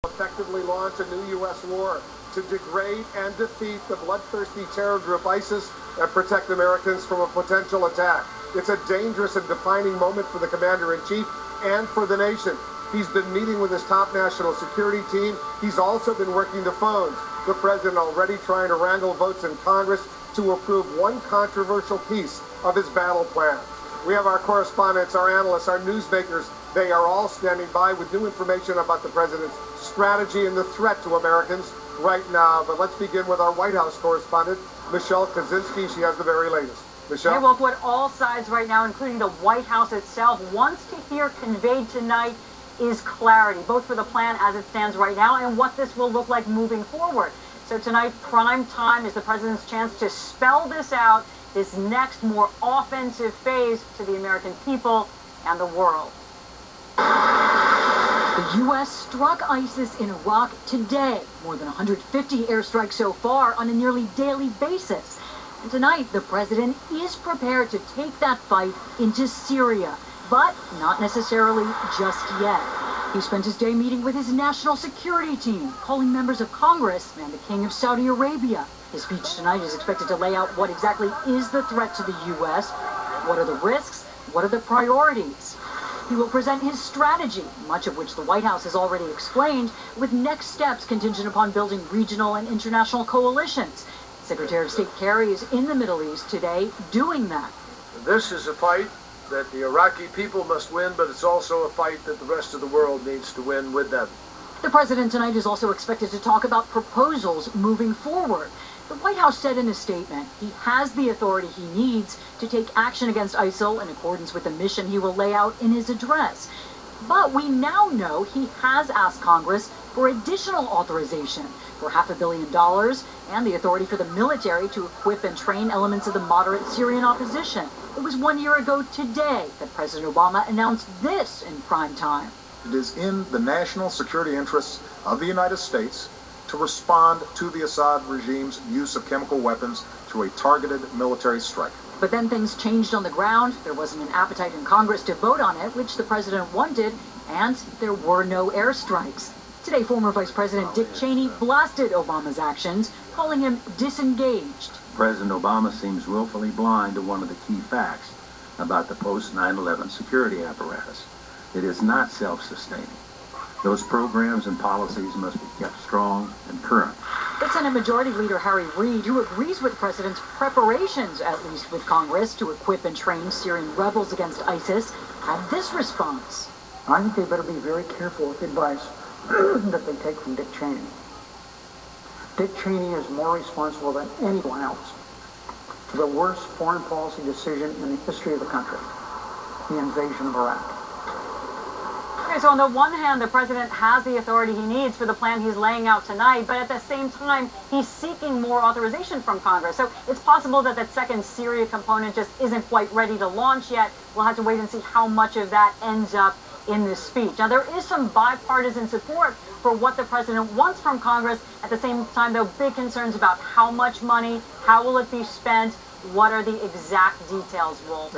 effectively launch a new U.S. war to degrade and defeat the bloodthirsty terror group ISIS and protect Americans from a potential attack. It's a dangerous and defining moment for the commander-in-chief and for the nation. He's been meeting with his top national security team. He's also been working the phones. The president already trying to wrangle votes in Congress to approve one controversial piece of his battle plan. We have our correspondents, our analysts, our newsmakers. They are all standing by with new information about the president's strategy and the threat to Americans right now. But let's begin with our White House correspondent, Michelle Kaczynski. She has the very latest. Michelle? Yeah, well, what all sides right now, including the White House itself, wants to hear conveyed tonight is clarity, both for the plan as it stands right now and what this will look like moving forward. So tonight, prime time is the president's chance to spell this out, this next more offensive phase to the American people and the world. The U.S. struck ISIS in Iraq today. More than 150 airstrikes so far on a nearly daily basis. And tonight, the president is prepared to take that fight into Syria, but not necessarily just yet. He spent his day meeting with his national security team, calling members of Congress and the King of Saudi Arabia. His speech tonight is expected to lay out what exactly is the threat to the U.S., what are the risks, what are the priorities. He will present his strategy, much of which the White House has already explained, with next steps contingent upon building regional and international coalitions. Secretary of State Kerry is in the Middle East today doing that. This is a fight that the Iraqi people must win, but it's also a fight that the rest of the world needs to win with them. The president tonight is also expected to talk about proposals moving forward. The White House said in a statement he has the authority he needs to take action against ISIL in accordance with the mission he will lay out in his address. But we now know he has asked Congress for additional authorization for $500 million and the authority for the military to equip and train elements of the moderate Syrian opposition. It was 1 year ago today that President Obama announced this in prime time. It is in the national security interests of the United States to respond to the Assad regime's use of chemical weapons through a targeted military strike. But then things changed on the ground. There wasn't an appetite in Congress to vote on it, which the president wanted, and there were no airstrikes. Today, former Vice President Dick Cheney blasted Obama's actions, calling him disengaged. President Obama seems willfully blind to one of the key facts about the post-9/11 security apparatus. It is not self-sustaining. Those programs and policies must be kept strong and current. But Senate Majority Leader Harry Reid, who agrees with the president's preparations, at least with Congress, to equip and train Syrian rebels against ISIS, had this response. I think they better be very careful with the advice that they take from Dick Cheney. Dick Cheney is more responsible than anyone else for the worst foreign policy decision in the history of the country, the invasion of Iraq. Okay, so on the one hand, the president has the authority he needs for the plan he's laying out tonight, but at the same time, he's seeking more authorization from Congress. So it's possible that that second Syria component just isn't quite ready to launch yet. We'll have to wait and see how much of that ends up in this speech. Now, there is some bipartisan support for what the president wants from Congress. At the same time, there are big concerns about how much money, how will it be spent, what are the exact details, Wolf.